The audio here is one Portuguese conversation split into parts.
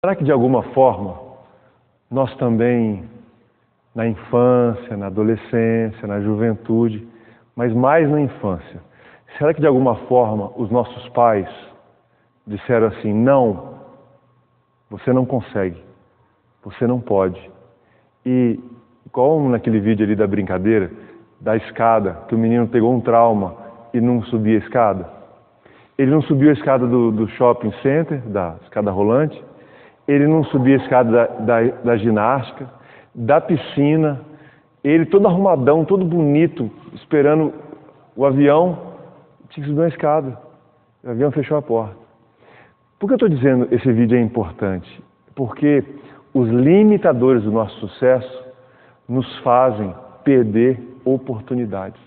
Será que de alguma forma nós também, na infância, na adolescência, na juventude, mas mais na infância, será que de alguma forma os nossos pais disseram assim: não, você não consegue, você não pode? E como naquele vídeo ali da brincadeira, da escada, que o menino pegou um trauma e não subia a escada. Ele não subiu a escada do shopping center, da escada rolante, ele não subia a escada da ginástica, da piscina, ele todo arrumadão, todo bonito, esperando o avião, tinha que subir uma escada. O avião fechou a porta. Por que eu estou dizendo que esse vídeo é importante? Porque os limitadores do nosso sucesso nos fazem perder oportunidades.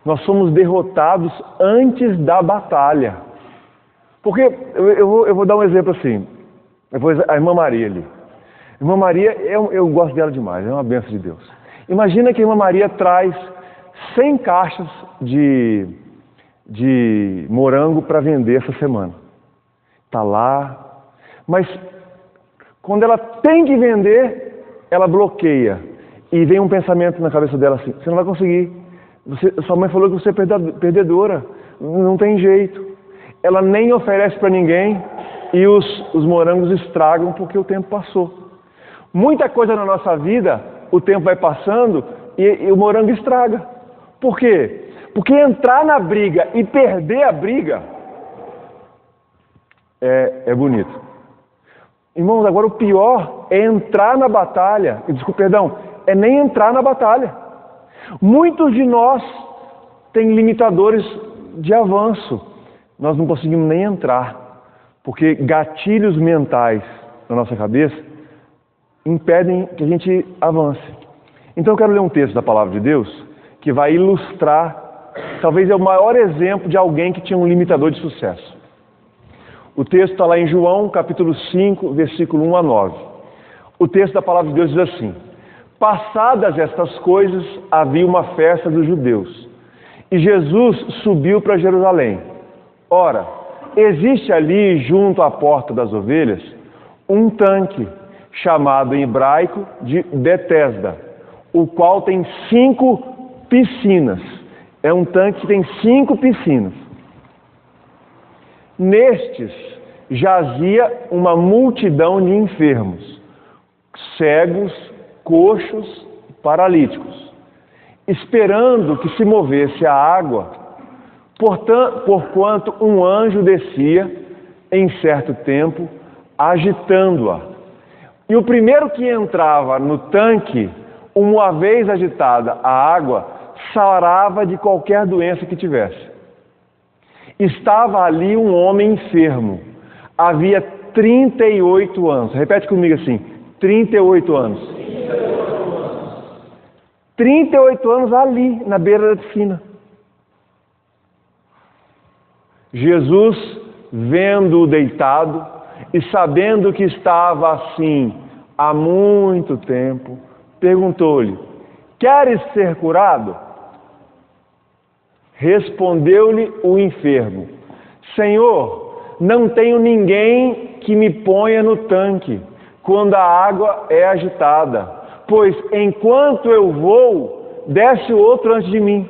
Nós somos derrotados antes da batalha. Porque, eu vou dar um exemplo assim, a irmã Maria ali. A irmã Maria, eu gosto dela demais, é uma bênção de Deus. Imagina que a irmã Maria traz 100 caixas de morango para vender essa semana. Está lá, mas quando ela tem que vender, ela bloqueia. E vem um pensamento na cabeça dela assim: você não vai conseguir. Sua mãe falou que você é perdedora. Não tem jeito. Ela nem oferece para ninguém e os morangos estragam porque o tempo passou. Muita coisa na nossa vida, o tempo vai passando e o morango estraga. Por quê? Porque entrar na briga e perder a briga é bonito. Irmãos, agora o pior é entrar na batalha. É nem entrar na batalha. Muitos de nós têm limitadores de avanço. Nós não conseguimos nem entrar, porque gatilhos mentais na nossa cabeça impedem que a gente avance. Então eu quero ler um texto da Palavra de Deus que vai ilustrar, talvez é o maior exemplo de alguém que tinha um limitador de sucesso. O texto está lá em João, capítulo 5, versículo 1 a 9. O texto da Palavra de Deus diz assim: passadas estas coisas, havia uma festa dos judeus, e Jesus subiu para Jerusalém. Ora, existe ali, junto à porta das ovelhas, um tanque, chamado em hebraico de Betesda, o qual tem 5 piscinas. É um tanque que tem 5 piscinas. Nestes jazia uma multidão de enfermos, cegos, coxos, paralíticos, esperando que se movesse a água, porquanto um anjo descia em certo tempo, agitando-a. E o primeiro que entrava no tanque, uma vez agitada a água, sarava de qualquer doença que tivesse. Estava ali um homem enfermo, havia 38 anos. Repete comigo assim: 38 anos. 38 anos ali, na beira da piscina. Jesus, vendo-o deitado e sabendo que estava assim há muito tempo, perguntou-lhe: queres ser curado? Respondeu-lhe o enfermo: Senhor, não tenho ninguém que me ponha no tanque quando a água é agitada, pois enquanto eu vou, desce outro antes de mim.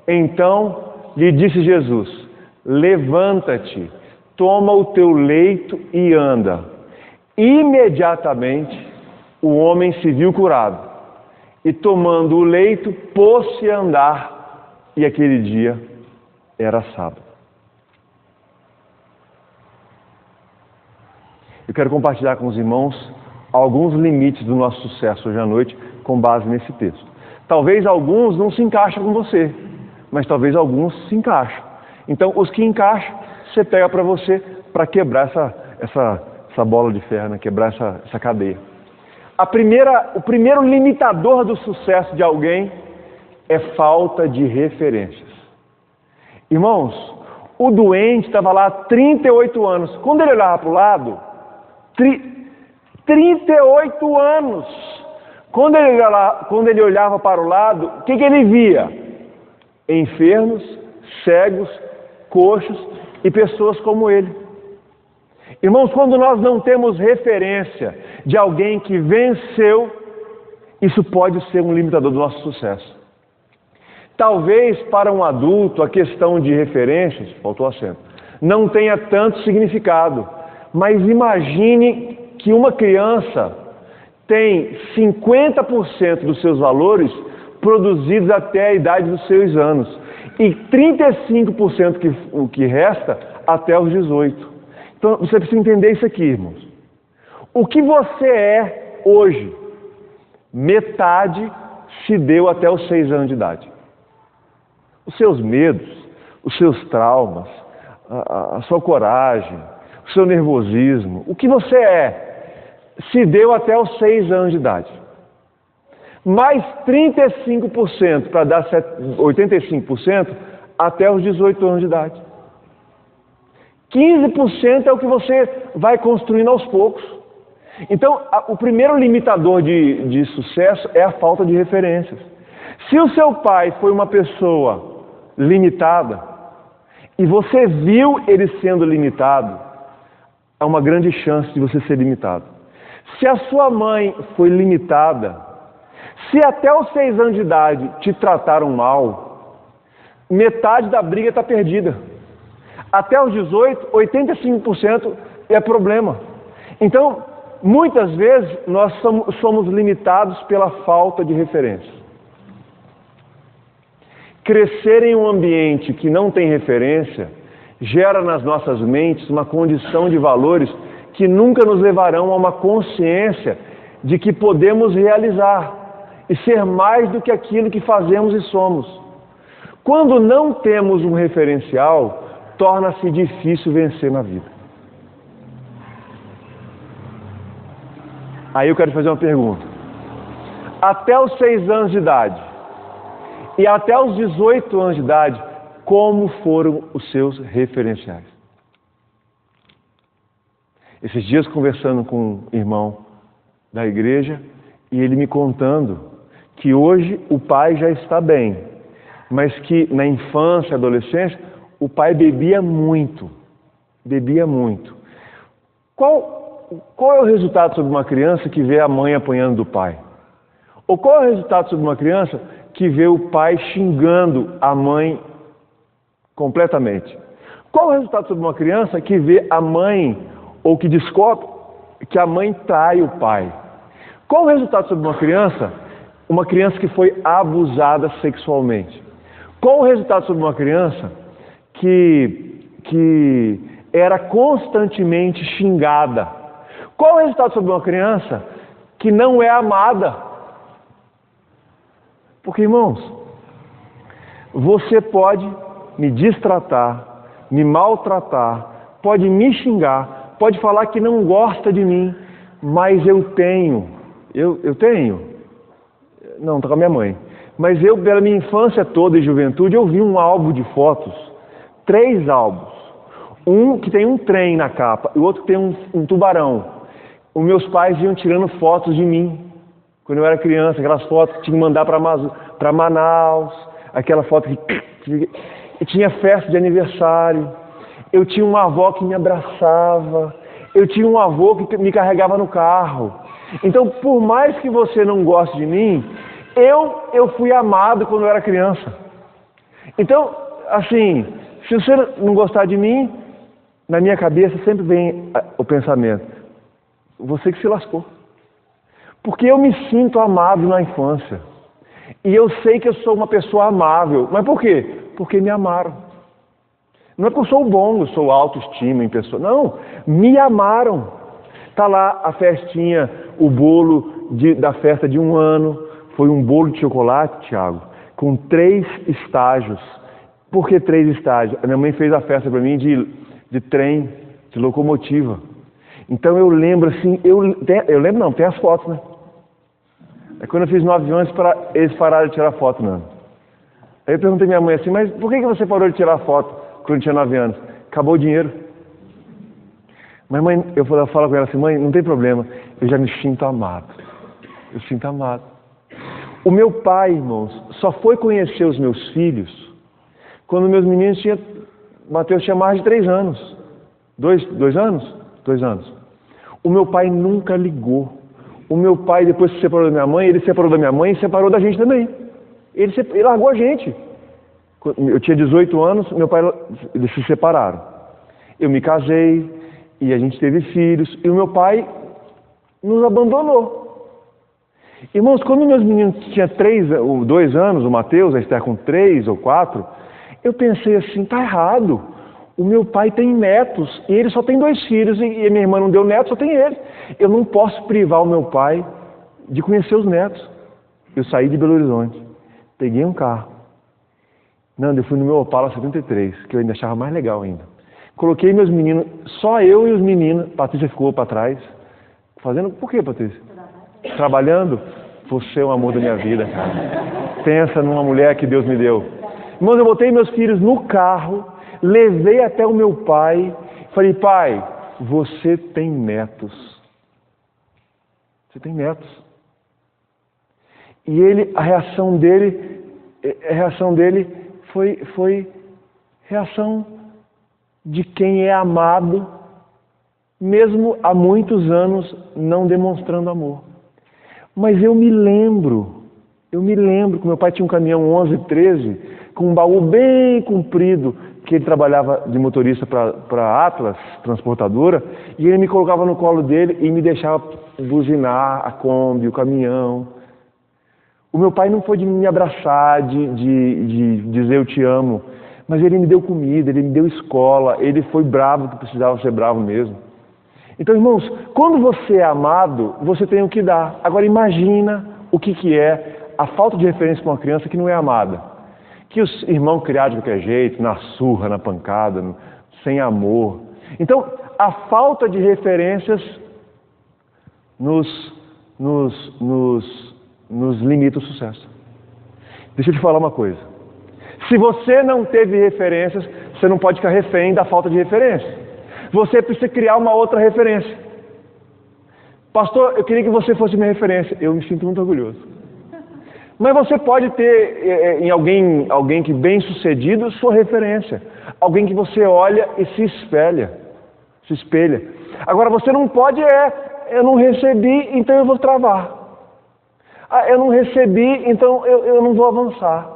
Então lhe disse Jesus: levanta-te, toma o teu leito e anda. Imediatamente o homem se viu curado, e tomando o leito, pôs-se a andar, e aquele dia era sábado. Eu quero compartilhar com os irmãos alguns limites do nosso sucesso hoje à noite com base nesse texto. Talvez alguns não se encaixem com você, mas talvez alguns se encaixem. Então, os que encaixam, você pega para você para quebrar essa bola de ferro, né? Quebrar essa cadeia. O primeiro limitador do sucesso de alguém é falta de referências. Irmãos, o doente estava lá há 38 anos. Quando ele olhava para o lado, 38 anos. Quando ele olhava para o lado, o que ele via? Enfermos, cegos, coxos e pessoas como ele. Irmãos, quando nós não temos referência de alguém que venceu, isso pode ser um limitador do nosso sucesso. Talvez para um adulto a questão de referências, faltou acento, não tenha tanto significado. Mas imagine que uma criança tem 50% dos seus valores produzidos até a idade dos 6 anos e 35% o que resta até os 18. Então você precisa entender isso aqui, irmãos. O que você é hoje, metade se deu até os 6 anos de idade. Os seus medos, os seus traumas, a sua coragem, o seu nervosismo, o que você é, se deu até os 6 anos de idade. Mais 35% para dar 85% até os 18 anos de idade. 15% é o que você vai construindo aos poucos. Então, o primeiro limitador de sucesso é a falta de referências. Se o seu pai foi uma pessoa limitada, e você viu ele sendo limitado, há uma grande chance de você ser limitado. Se a sua mãe foi limitada, se até os 6 anos de idade te trataram mal, metade da briga está perdida. Até os 18, 85% é problema. Então, muitas vezes, nós somos limitados pela falta de referência. Crescer em um ambiente que não tem referência gera nas nossas mentes uma condição de valores que nunca nos levarão a uma consciência de que podemos realizar e ser mais do que aquilo que fazemos e somos. Quando não temos um referencial, torna-se difícil vencer na vida. Aí eu quero fazer uma pergunta. Até os 6 anos de idade e até os 18 anos de idade, como foram os seus referenciais? Esses dias conversando com um irmão da igreja e ele me contando que hoje o pai já está bem, mas que na infância e adolescência o pai bebia muito. Qual é o resultado sobre uma criança que vê a mãe apanhando do pai? Ou qual é o resultado sobre uma criança que vê o pai xingando a mãe completamente? Qual é o resultado sobre uma criança que vê a mãe, ou que descobre que a mãe trai o pai? Qual o resultado sobre uma criança que foi abusada sexualmente? Qual o resultado sobre uma criança que era constantemente xingada? Qual o resultado sobre uma criança que não é amada? Porque, irmãos, você pode me destratar, me maltratar, pode me xingar, pode falar que não gosta de mim, mas eu tenho, não, está com a minha mãe, mas eu, pela minha infância toda e juventude, eu vi um álbum de fotos, 3 álbuns, um que tem um trem na capa, e o outro que tem um tubarão. Os meus pais iam tirando fotos de mim, quando eu era criança, aquelas fotos que tinha que mandar para Manaus, aquela foto que tinha festa de aniversário, eu tinha uma avó que me abraçava, eu tinha um avô que me carregava no carro. Então, por mais que você não goste de mim, eu fui amado quando eu era criança. Então, assim, se você não gostar de mim, na minha cabeça sempre vem o pensamento, você que se lascou. Porque eu me sinto amado na infância. E eu sei que eu sou uma pessoa amável. Mas por quê? Porque me amaram. Não é porque eu sou bom, eu sou autoestima em pessoa. Não, me amaram. Está lá a festinha, o bolo da festa de 1 ano. Foi um bolo de chocolate, Tiago, com 3 estágios. Por que 3 estágios? A minha mãe fez a festa para mim de trem, de locomotiva. Então eu lembro assim, tem as fotos, né? É quando eu fiz 9 anos, eles pararam de tirar foto, não. Aí eu perguntei à minha mãe assim, mas por que você parou de tirar foto quando tinha 9 anos? Acabou o dinheiro. Mas mãe, eu falo com ela assim, mãe, não tem problema, eu já me sinto amado. Eu sinto amado. O meu pai, irmãos, só foi conhecer os meus filhos quando meus meninos Mateus tinha mais de 3 anos. 2 anos? 2 anos. O meu pai nunca ligou. O meu pai, depois que se separou da minha mãe, ele separou da minha mãe e separou da gente também. Ele largou a gente. Eu tinha 18 anos, meu pai, eles se separaram. Eu me casei e a gente teve filhos e o meu pai nos abandonou. Irmãos, quando meus meninos tinham 2 anos, o Mateus, a Esther com 3 ou 4, eu pensei assim, tá errado. O meu pai tem netos e ele só tem 2 filhos e minha irmã não deu neto, só tem ele. Eu não posso privar o meu pai de conhecer os netos. Eu saí de Belo Horizonte, peguei um carro. Nando, eu fui no meu Opala 73, que eu ainda achava mais legal ainda. Coloquei meus meninos, só eu e os meninos, Patrícia ficou para trás. Fazendo, por quê, Patrícia? Trabalhando? Você é o amor da minha vida, cara. Pensa numa mulher que Deus me deu. Irmãos, eu botei meus filhos no carro, levei até o meu pai, falei, pai, você tem netos. Você tem netos. E a reação dele foi reação de quem é amado, mesmo há muitos anos não demonstrando amor. Mas eu me lembro que meu pai tinha um caminhão 1113 com um baú bem comprido, que ele trabalhava de motorista para Atlas, transportadora, e ele me colocava no colo dele e me deixava buzinar a Kombi, o caminhão. O meu pai não foi de me abraçar, de dizer eu te amo, mas ele me deu comida, ele me deu escola, ele foi bravo, que precisava ser bravo mesmo. Então, irmãos, quando você é amado, você tem o que dar. Agora imagina o que é a falta de referência para uma criança que não é amada. Que os irmãos criados de qualquer jeito, na surra, na pancada, sem amor. Então, a falta de referências nos limita o sucesso. Deixa eu te falar uma coisa. Se você não teve referências, você não pode ficar refém da falta de referência. Você precisa criar uma outra referência. Pastor, eu queria que você fosse minha referência. Eu me sinto muito orgulhoso. Mas você pode ter em alguém que bem sucedido sua referência. Alguém que você olha e se espelha. Agora você não pode eu não recebi, então eu vou travar. Eu não recebi, então eu não vou avançar.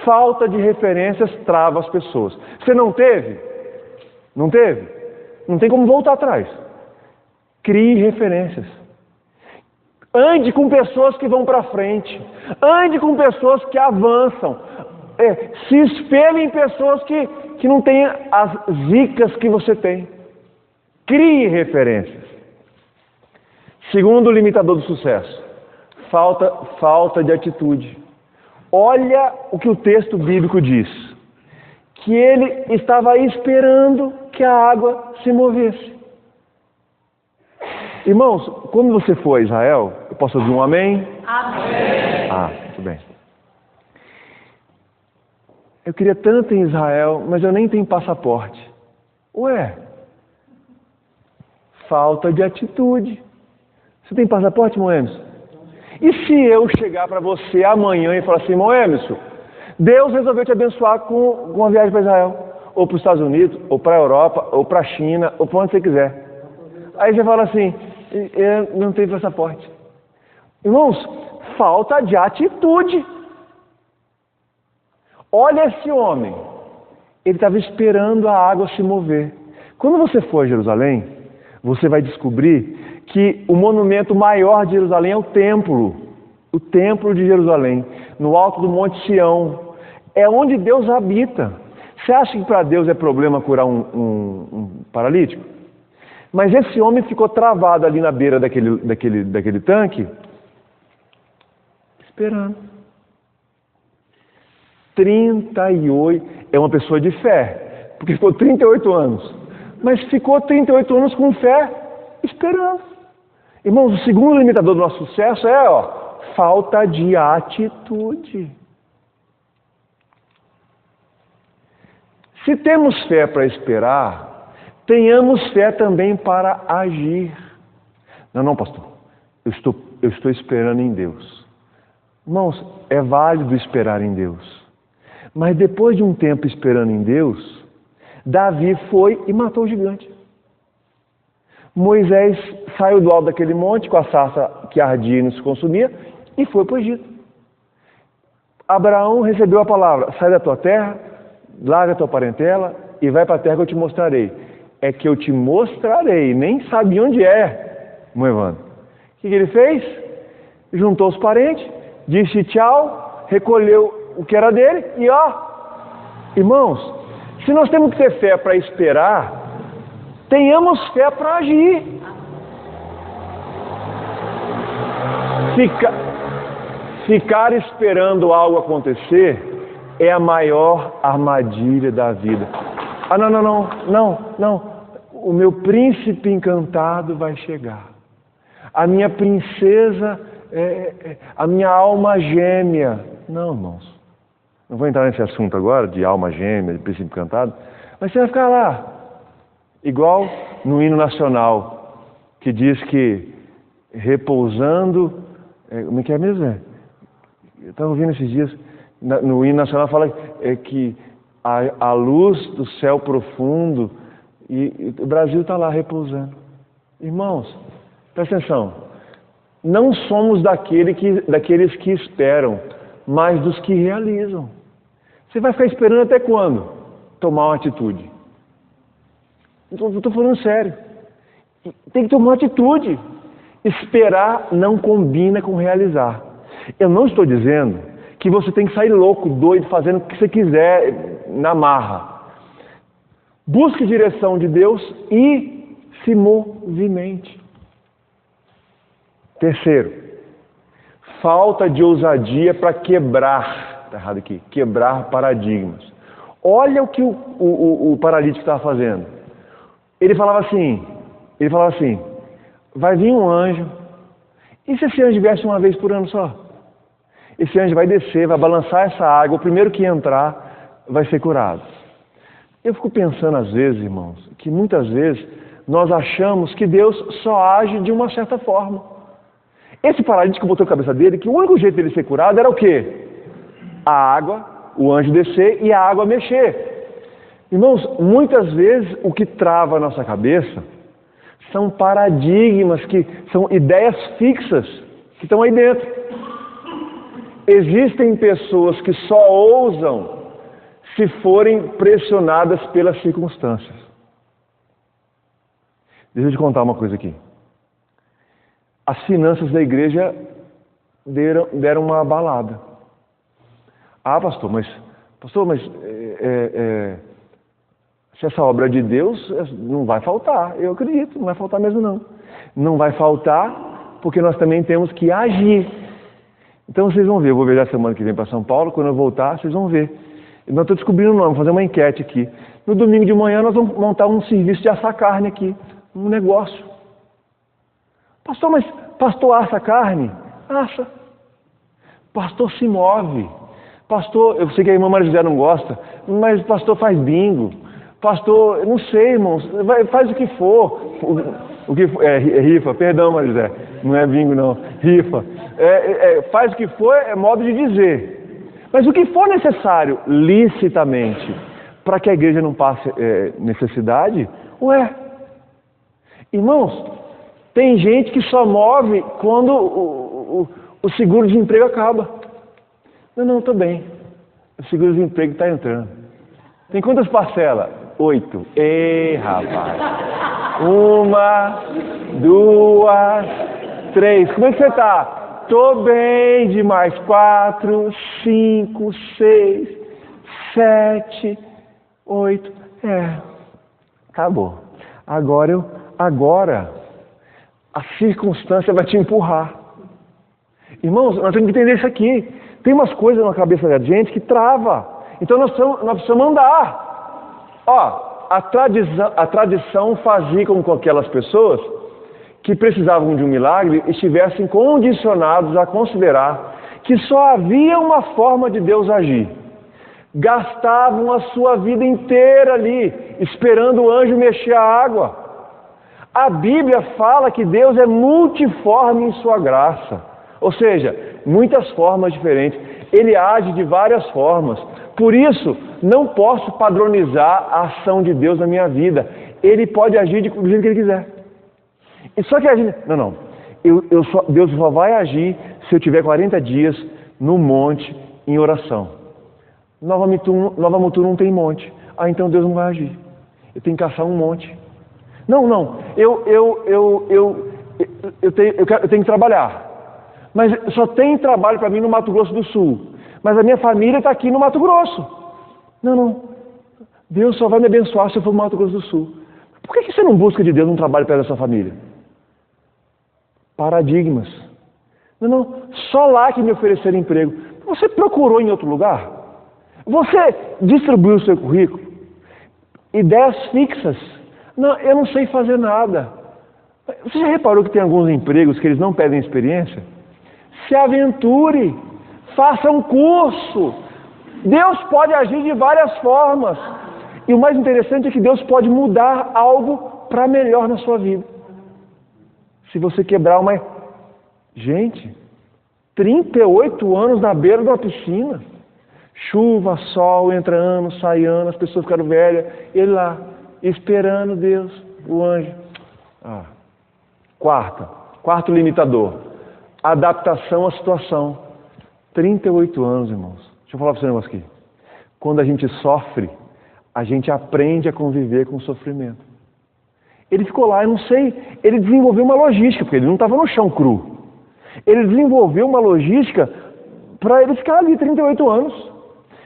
Falta de referências trava as pessoas. Você não teve? Não teve? Não tem como voltar atrás. Crie referências. Ande com pessoas que vão para frente. Ande com pessoas que avançam. Se espelhe em pessoas que não têm as zicas que você tem. Crie referências. Segundo limitador do sucesso. Falta de atitude. Olha o que o texto bíblico diz. Que ele estava esperando que a água se movesse. Irmãos, quando você for a Israel, eu posso ouvir um amém? Amém. Muito bem. Eu queria tanto em Israel, mas eu nem tenho passaporte. Ué, falta de atitude. Você tem passaporte, Moemis? E se eu chegar para você amanhã e falar assim, Moemis, Deus resolveu te abençoar com uma viagem para Israel, ou para os Estados Unidos, ou para a Europa, ou para a China, ou para onde você quiser. Aí você fala assim, eu não tenho passaporte. Irmãos, falta de atitude. Olha esse homem. Ele estava esperando a água se mover. Quando você for a Jerusalém, você vai descobrir que o monumento maior de Jerusalém é o templo. O templo de Jerusalém, no alto do Monte Sião. É onde Deus habita. Você acha que para Deus é problema curar um paralítico? Mas esse homem ficou travado ali na beira daquele tanque, esperando. 38, é uma pessoa de fé, porque ficou 38 anos. Mas ficou 38 anos com fé, esperando. Irmãos, o segundo limitador do nosso sucesso falta de atitude. Se temos fé para esperar, tenhamos fé também para agir. Não, pastor. Eu estou esperando em Deus. Irmãos, é válido esperar em Deus. Mas depois de um tempo esperando em Deus, Davi foi e matou o gigante. Moisés saiu do alto daquele monte com a sarça que ardia e não se consumia e foi para o Egito. Abraão recebeu a palavra: sai da tua terra, larga a tua parentela e vai para a terra que eu te mostrarei. É que eu te mostrarei, nem sabia onde é, Moevano. O que ele fez? Juntou os parentes, disse tchau, recolheu o que era dele e irmãos, se nós temos que ter fé para esperar, tenhamos fé para agir. Ficar esperando algo acontecer é a maior armadilha da vida. Não. O meu príncipe encantado vai chegar. A minha princesa, a minha alma gêmea. Não, irmãos. Não vou entrar nesse assunto agora de alma gêmea, de príncipe encantado. Mas você vai ficar lá. Igual no hino nacional, que diz que repousando... como é que é mesmo? Eu estava ouvindo esses dias, no hino nacional fala que a luz do céu profundo, e o Brasil está lá repousando. Irmãos, presta atenção, não somos daqueles que esperam, mas dos que realizam. Você vai ficar esperando até quando? Tomar uma atitude. Estou falando sério. Tem que tomar uma atitude. Esperar não combina com realizar. Eu não estou dizendo que você tem que sair louco, doido, fazendo o que você quiser na marra. Busque direção de Deus e se movimente. Terceiro, falta de ousadia para quebrar, está errado aqui, quebrar paradigmas. Olha o que o paralítico estava fazendo. Ele falava assim, vai vir um anjo, e se esse anjo viesse uma vez por ano só? Esse anjo vai descer, vai balançar essa água, o primeiro que entrar vai ser curado. Eu fico pensando às vezes, irmãos, que muitas vezes nós achamos que Deus só age de uma certa forma. Esse paralítico botou a cabeça dele que o único jeito dele ser curado era o quê? A água, o anjo descer e a água mexer. Irmãos, muitas vezes o que trava a nossa cabeça são paradigmas, que são ideias fixas que estão aí dentro. Existem pessoas que só ousam se forem pressionadas pelas circunstâncias. Deixa eu te contar uma coisa aqui. As finanças da igreja deram uma abalada. Pastor, mas se essa obra é de Deus, não vai faltar. Eu acredito, não vai faltar mesmo não. Não vai faltar porque nós também temos que agir. Então vocês vão ver, eu vou viajar semana que vem para São Paulo, quando eu voltar, vocês vão ver. Eu estou descobrindo o nome, vou fazer uma enquete aqui. No domingo de manhã nós vamos montar um serviço de assar carne aqui, um negócio. Pastor, mas pastor assa carne? Assa. Pastor se move. Pastor, eu sei que a irmã Maria José não gosta, mas pastor faz bingo. Pastor, eu não sei, irmãos, faz o que for. O que for, rifa, perdão, Maria José, não é bingo não, rifa. Faz o que for, é modo de dizer. Mas o que for necessário, licitamente, para que a igreja não passe necessidade, irmãos, tem gente que só move quando o seguro-desemprego acaba. Não, estou bem. O seguro-desemprego está entrando. Tem quantas parcelas? 8. Ei, rapaz. 1, 2, 3. Como é que você está? Estou bem demais. 4, 5, 6, 7, 8. Acabou. Agora a circunstância vai te empurrar. Irmãos, nós temos que entender isso aqui. Tem umas coisas na cabeça da gente que trava. Então nós precisamos andar. A tradição fazia com que aquelas pessoas que precisavam de um milagre estivessem condicionados a considerar que só havia uma forma de Deus agir. Gastavam a sua vida inteira ali, esperando o anjo mexer a água. A Bíblia fala que Deus é multiforme em sua graça. Ou seja, muitas formas diferentes. Ele age de várias formas. Por isso, não posso padronizar a ação de Deus na minha vida. Ele pode agir do jeito que Ele quiser. E só que a gente... Não. Deus só vai agir se eu tiver 40 dias no monte em oração. Nova Mutum não tem monte. Então Deus não vai agir. Eu tenho que caçar um monte. Não. Eu tenho que trabalhar. Mas só tem trabalho para mim no Mato Grosso do Sul. Mas a minha família está aqui no Mato Grosso. Não. Deus só vai me abençoar se eu for no Mato Grosso do Sul. Por que você não busca de Deus um trabalho para a sua família? Paradigmas. Não. Só lá que me ofereceram emprego. Você procurou em outro lugar? Você distribuiu o seu currículo? Ideias fixas. Não, eu não sei fazer nada. Você já reparou que tem alguns empregos que eles não pedem experiência? Se aventure. Faça um curso. Deus pode agir de várias formas. E o mais interessante é que Deus pode mudar algo para melhor na sua vida. Se você quebrar uma... Gente, 38 anos na beira de uma piscina. Chuva, sol, entra ano, sai ano, as pessoas ficaram velhas. Ele lá, esperando Deus, o anjo. Quarto limitador. Adaptação à situação. 38 anos, irmãos. Deixa eu falar para você um negócio aqui. Quando a gente sofre, a gente aprende a conviver com o sofrimento. Ele ficou lá, eu não sei, ele desenvolveu uma logística, porque ele não estava no chão cru. Ele desenvolveu uma logística para ele ficar ali 38 anos.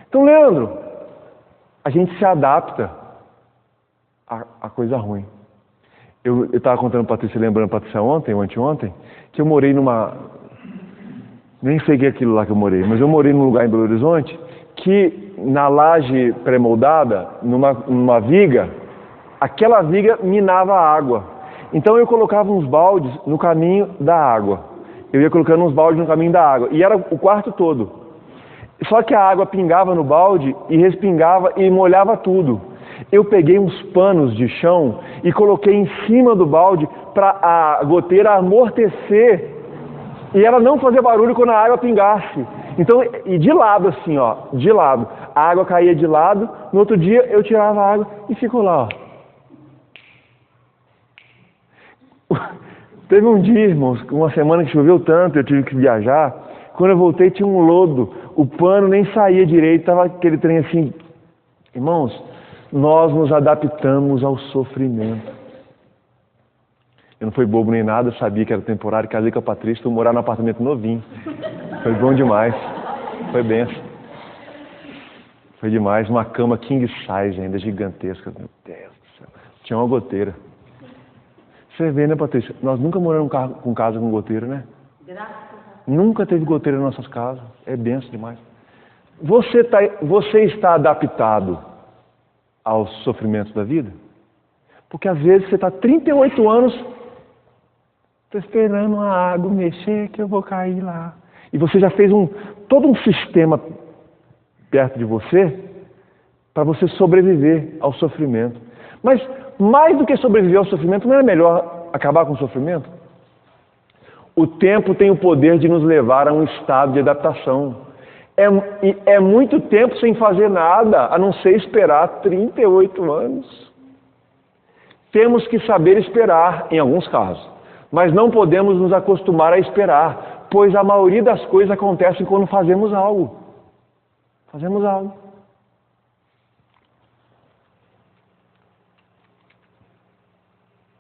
Então, Leandro, a gente se adapta a coisa ruim. Eu estava contando para a Patrícia, lembrando para a Patrícia ontem, ou anteontem, que eu morei nem sei o que é aquilo lá que eu morei, mas eu morei num lugar em Belo Horizonte que na laje pré-moldada, numa viga, aquela viga minava a água. Então eu colocava uns baldes no caminho da água. Eu ia colocando uns baldes no caminho da água. E era o quarto todo. Só que a água pingava no balde e respingava e molhava tudo. Eu peguei uns panos de chão e coloquei em cima do balde para a goteira amortecer e ela não fazer barulho quando a água pingasse. Então, e de lado assim, de lado. A água caía de lado, no outro dia eu tirava a água e ficou lá, Teve um dia, irmãos, uma semana que choveu tanto, eu tive que viajar. Quando eu voltei tinha um lodo, o pano nem saía direito, estava aquele trem assim. Irmãos, nós nos adaptamos ao sofrimento. Eu não fui bobo nem nada, sabia que era temporário, casei com a Patrícia, fui morar num apartamento novinho. Foi bom demais, foi benção. Foi demais, uma cama king size ainda, gigantesca. Meu Deus do céu, tinha uma goteira. Você vê, né, Patrícia? Nós nunca moramos com casa com goteira, né? Nunca teve goteira nas nossas casas. É benção demais. Você está adaptado aos sofrimentos da vida? Porque às vezes você está 38 anos, está esperando a água mexer que eu vou cair lá. E você já fez todo um sistema perto de você para você sobreviver ao sofrimento. Mas mais do que sobreviver ao sofrimento, não é melhor acabar com o sofrimento? O tempo tem o poder de nos levar a um estado de adaptação. É muito tempo sem fazer nada, a não ser esperar 38 anos. Temos que saber esperar, em alguns casos, mas não podemos nos acostumar a esperar, pois a maioria das coisas acontecem quando fazemos algo. Fazemos algo.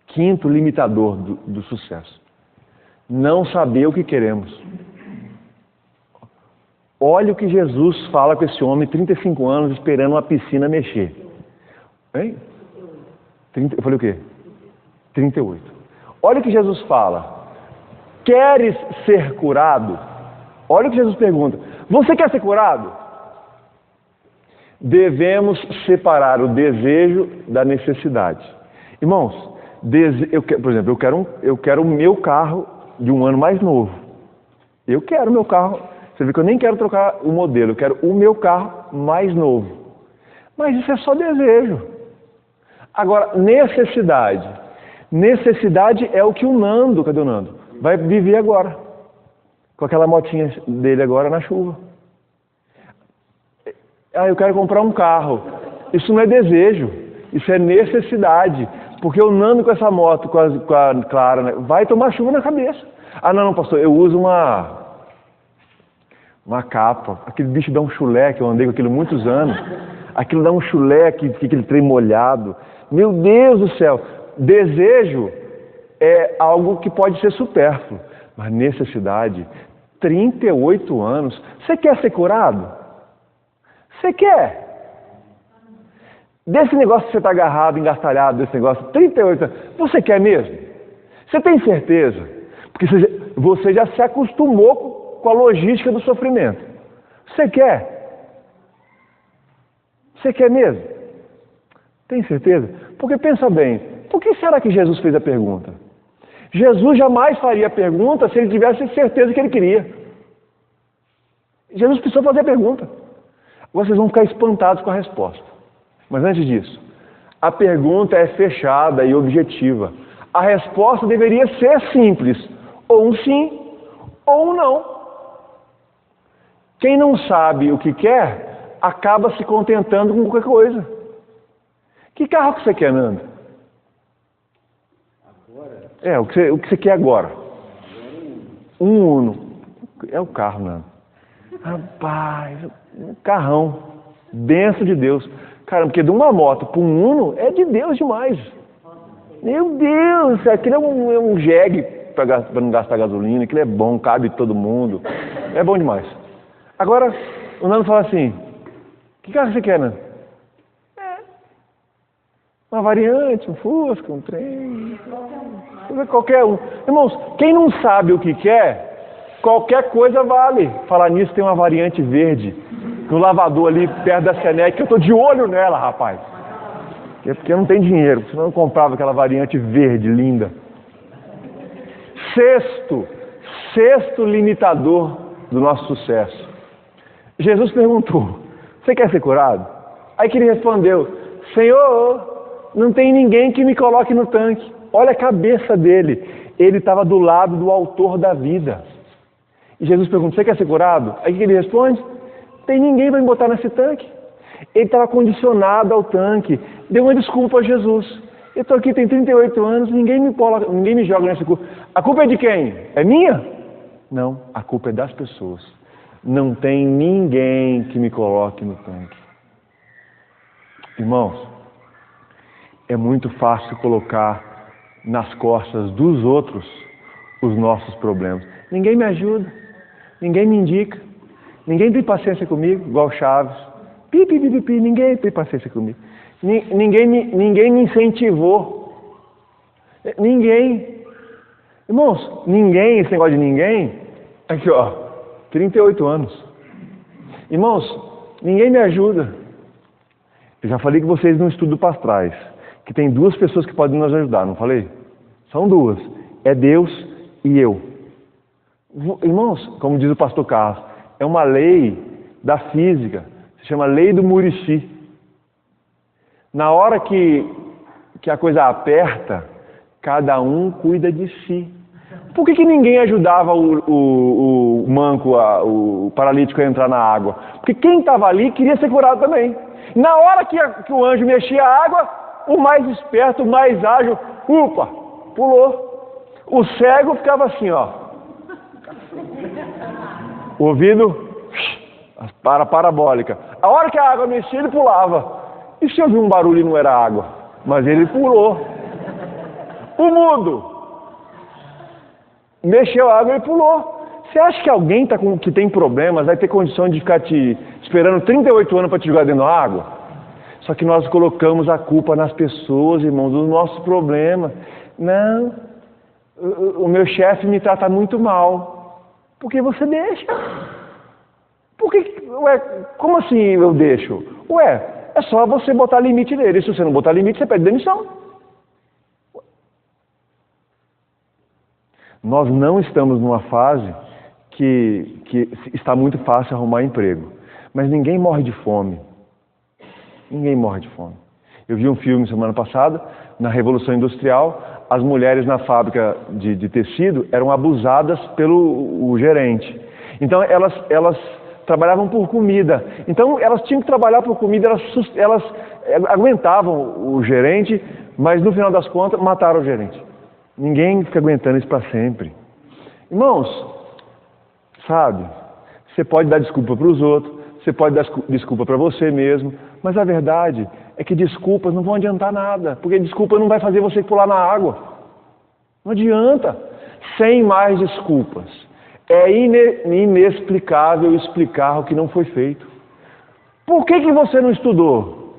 Quinto limitador do sucesso. Não saber o que queremos. Olha o que Jesus fala com esse homem, 35 anos, esperando uma piscina mexer. Hein? Eu falei o quê? 38. Olha o que Jesus fala. Queres ser curado? Olha o que Jesus pergunta. Você quer ser curado? Devemos separar o desejo da necessidade. Irmãos, por exemplo, eu quero o meu carro de um ano mais novo. Eu quero o meu carro. Você vê que eu nem quero trocar o modelo, eu quero o meu carro mais novo. Mas isso é só desejo. Agora, necessidade. Necessidade é o que o Nando, cadê o Nando? Vai viver agora. Com aquela motinha dele agora na chuva. Eu quero comprar um carro. Isso não é desejo, isso é necessidade. porque eu não ando com essa moto, com a Clara, né? Vai tomar chuva na cabeça. Ah, não, pastor, eu uso uma capa. Aquele bicho dá um chulé, que eu andei com aquilo muitos anos. Aquilo dá um chulé, que fica aquele trem molhado. Meu Deus do céu! Desejo é algo que pode ser supérfluo, mas necessidade, 38 anos. Você quer ser curado? Você quer? Desse negócio que você está agarrado, engastalhado, desse negócio, 38 anos, você quer mesmo? Você tem certeza? Porque você já se acostumou com a logística do sofrimento. Você quer? Você quer mesmo? Tem certeza? Porque pensa bem, por que será que Jesus fez a pergunta? Jesus jamais faria a pergunta se ele tivesse certeza que ele queria. Jesus precisou fazer a pergunta. Agora vocês vão ficar espantados com a resposta. Mas antes disso, a pergunta é fechada e objetiva. A resposta deveria ser simples, ou um sim, ou um não. Quem não sabe o que quer, acaba se contentando com qualquer coisa. Que carro que você quer, Nando? Agora? O que você quer agora? Um Uno. É o carro, Nando. Rapaz, um carrão. Bênção de Deus. Cara, porque de uma moto para um Uno é de Deus demais. Meu Deus, aquilo é um jegue para não gastar gasolina, aquilo é bom, cabe todo mundo. É bom demais. Agora, o Nando fala assim, que carro você quer, Nando? Uma variante, um Fusca, um trem, qualquer um. Irmãos, quem não sabe o que quer, qualquer coisa vale. Falar nisso, tem uma variante verde no lavador ali perto da Senec, que eu estou de olho nela, rapaz. Porque eu não tenho dinheiro, senão eu comprava aquela variante verde, linda. Sexto limitador do nosso sucesso. Jesus perguntou, você quer ser curado? Aí que ele respondeu, Senhor, não tem ninguém que me coloque no tanque. Olha a cabeça dele. Ele estava do lado do autor da vida. E Jesus pergunta, você quer ser curado? Aí que ele responde, tem ninguém para me botar nesse tanque. Ele estava condicionado ao tanque. Deu uma desculpa a Jesus. Eu estou aqui, tem 38 anos, ninguém me joga nessa culpa. A culpa é de quem? É minha? Não, a culpa é das pessoas. Não tem ninguém que me coloque no tanque. Irmãos, é muito fácil colocar nas costas dos outros os nossos problemas. Ninguém me ajuda, ninguém me indica, ninguém tem paciência comigo, igual Chaves. Ninguém tem paciência comigo. Ninguém me incentivou. Ninguém. Irmãos, ninguém, esse negócio de ninguém, aqui ó, 38 anos. Irmãos, ninguém me ajuda. Eu já falei que vocês não estudam pastrais, que tem duas pessoas que podem nos ajudar, não falei? São duas, é Deus e eu. Irmãos, como diz o pastor Carlos, é uma lei da física, se chama lei do Murici. Na hora que a coisa aperta, cada um cuida de si. Por que ninguém ajudava o manco, o paralítico a entrar na água? Porque quem estava ali queria ser curado também. Na hora que o anjo mexia a água, o mais esperto, o mais ágil, pulou. O cego ficava assim, ó. O ouvido, parabólica. A hora que a água mexia, ele pulava. E se eu vi um barulho e não era água? Mas ele pulou. O mudo mexeu a água e pulou. Você acha que alguém que tem problemas vai ter condição de ficar te esperando 38 anos para te jogar dentro da água? Só que nós colocamos a culpa nas pessoas, irmãos, dos nossos problemas. Não, o meu chefe me trata muito mal. Por que você deixa? Como assim eu deixo? É só você botar limite nele. Se você não botar limite, você pede demissão. Nós não estamos numa fase que está muito fácil arrumar emprego. Mas ninguém morre de fome. Ninguém morre de fome. Eu vi um filme semana passada, na Revolução Industrial, as mulheres na fábrica de tecido eram abusadas pelo gerente. Então elas trabalhavam por comida. Então elas tinham que trabalhar por comida, elas aguentavam o gerente, mas no final das contas mataram o gerente. Ninguém fica aguentando isso para sempre. Irmãos, sabe, você pode dar desculpa para os outros, você pode dar desculpa para você mesmo, mas a verdade é que desculpas não vão adiantar nada, porque desculpa não vai fazer você pular na água. Não adianta. Sem mais desculpas. É inexplicável explicar o que não foi feito. Por que você não estudou?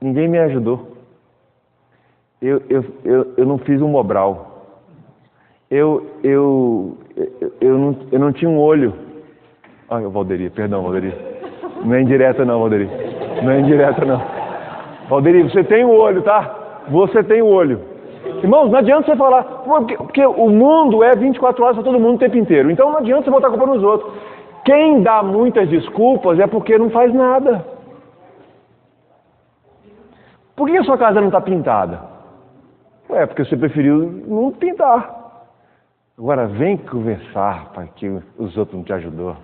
Ninguém me ajudou. Eu não fiz um Mobral. Eu não tinha um olho. Ai, Valderi, perdão, Valderi. Não é indireta não, Valderi. Não é indireta não. Valderi, você tem um olho, tá? Você tem um olho. Irmãos, não adianta você falar, porque o mundo é 24 horas para todo mundo o tempo inteiro. Então não adianta você botar a culpa nos outros. Quem dá muitas desculpas é porque não faz nada. Por que a sua casa não está pintada? É porque você preferiu não pintar. Agora vem conversar, pai, que os outros não te ajudou.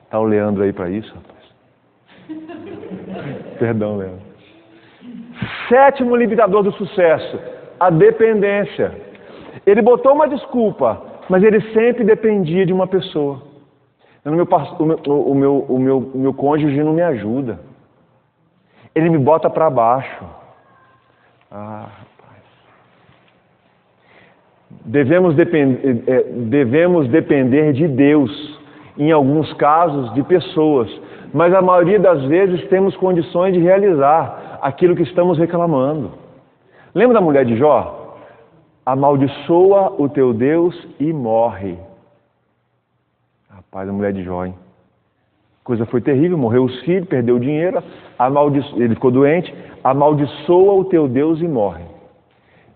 Tá o Leandro aí para isso, rapaz? Perdão, Leandro. 7º limitador do sucesso, a dependência. Ele botou uma desculpa, mas ele sempre dependia de uma pessoa. O meu cônjuge não me ajuda. Ele me bota para baixo. Ah, rapaz. Devemos depender de Deus, em alguns casos de pessoas, mas a maioria das vezes temos condições de realizar aquilo que estamos reclamando. Lembra da mulher de Jó? Amaldiçoa o teu Deus e morre. Rapaz, a mulher de Jó, hein? Coisa foi terrível, morreu os filhos, perdeu o dinheiro, ele ficou doente, amaldiçoa o teu Deus e morre.